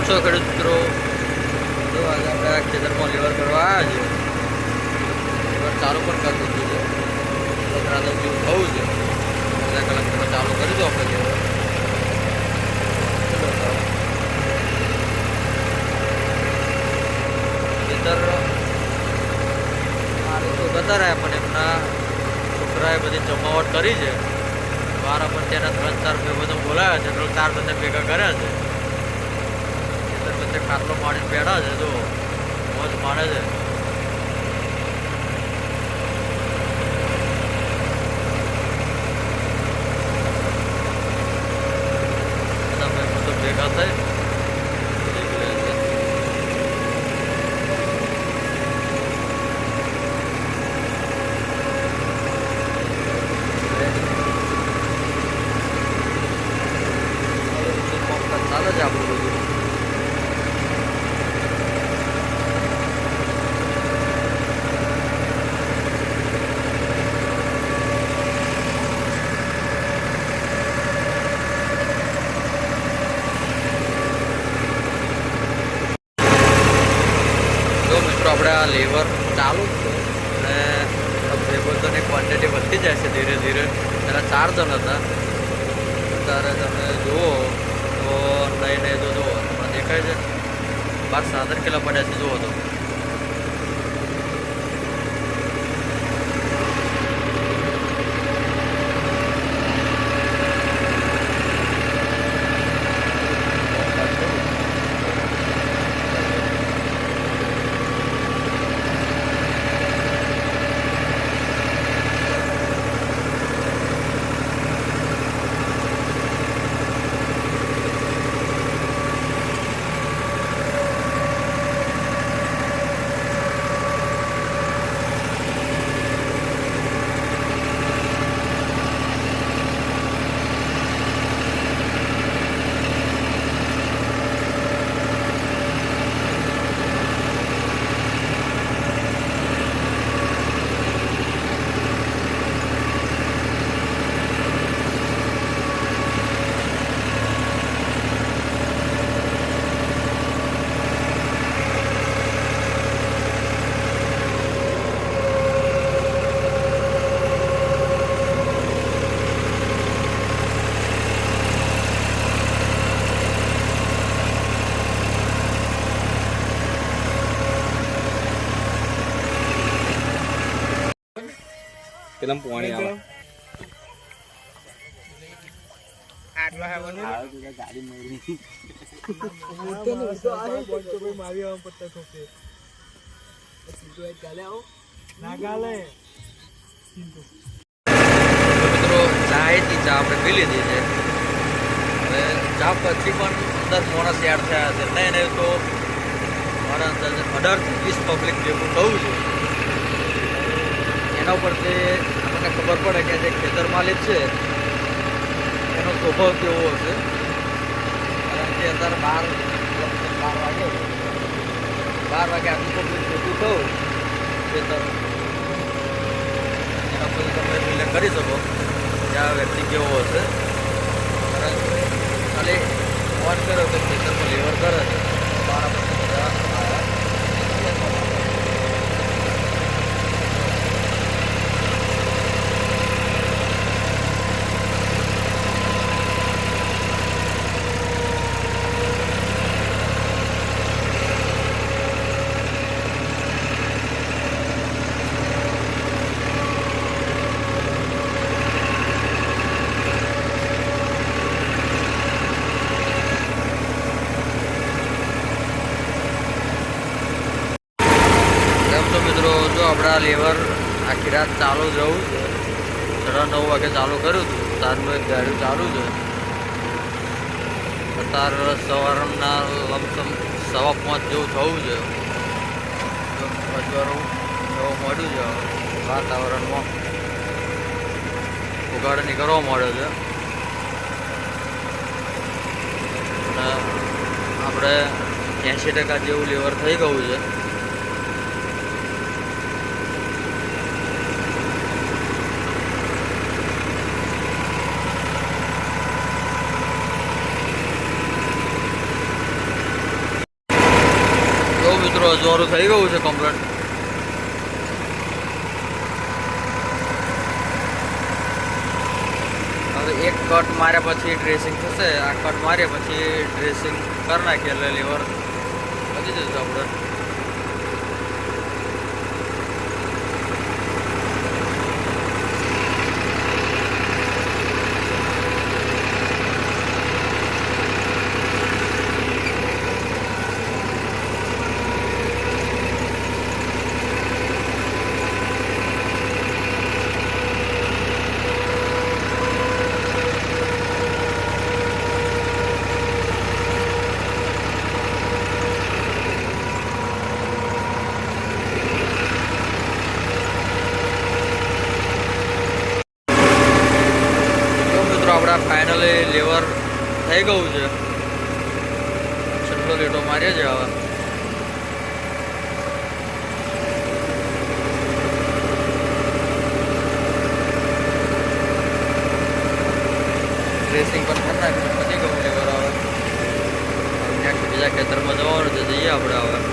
છો ખેડૂત મિત્રો? તો આજે આપણે આ ખેતરમાં લેવર કરવા આવ્યા છે. લેવર ચાલુ પણ કરી દીધું છે. રાતનું જેવું થવું છે. અડધા કલાકમાં ચાલુ કરી દો આપણે લેવર. ખેતર મારે તો જતા રહ્યા, પણ એમના છોકરાએ બધી જમાવટ કરી છે. મારા પણ તેના 3-4 ભાઈ બધું બોલાવ્યા છે, 4 બંને ભેગા કર્યા છે. ખેતર વચ્ચે ખાટલો મારીને બેઠા છે, જો મોજ મારે છે. બધા ભાઈ બધું ભેગા થઈ ચાલે છે આપણું બધું. જો મિત્રો આપણે આ લેવર ચાલુ જ છે અને ભાઈબંધોની ક્વોન્ટિટી વધતી જાય છે ધીરે ધીરે. પહેલાં 4 જણ હતા, અત્યારે તમે જુઓ તો નહીં તો જુઓ તમને દેખાય છે 12-17 કિલો પડ્યા છે. જુઓ તો કેટલા પાણી આવે ગાડી મિત્રો ચાયથી ચા આપણે પી લીધી છે. હવે ચા પછી પણ 10 માણસ એડ થયા છે. નહીં તો મારા અંદાજે 18-20 પબ્લિક ભેગું થવું છે. એના ઉપરથી આપણને ખબર પડે કે જે ખેતર માલિક છે એનો સ્વભાવ કેવો હશે. કારણ કે અત્યારે 12 વાગે આટલું પબ્લિક ભેગું થવું ખેતર, એના પછી તમે રિલે કરી શકો કે આ વ્યક્તિ કેવો હશે. કારણ કે ખાલી ફોન કર્યો તો ખેતરમાં લેવર કરે છે. મારા પછી બધા આવ્યા. તો મિત્રો જો આપણે આ લેવર આખી રાત ચાલુ જ રહું છે. 9:30 વાગે ચાલુ કર્યું હતું, તારનું એક ગાડું ચાલુ છે. અત્યારે સવારના લમસમ 5:15 જેવું થવું છે. અજવાળું જવા માંડ્યું છે. વાતાવરણમાં ઉગાડ નીકળવા માંડ્યો છે અને આપણે 80% જેવું લેવર થઈ ગયું છે. અજવાળું થઈ ગયું છે કમ્પ્લીટ. હવે એક કટ માર્યા પછી ડ્રેસિંગ થશે. આ કટ માર્યા પછી ડ્રેસિંગ કરી નાખીએ એટલે લીવર વધી જશે આપણે. આપણા ફાઇનલી લીવર થઈ ગયું છે. છેલ્લો લીટો માર્યો છે. હવે ડ્રેસિંગ પણ કરી નાખ્યું. પતી ગયું લીવર. હવે નેક્સ્ટ બીજા ખેતરમાં જવાનું છે. જઈએ આપણે હવે.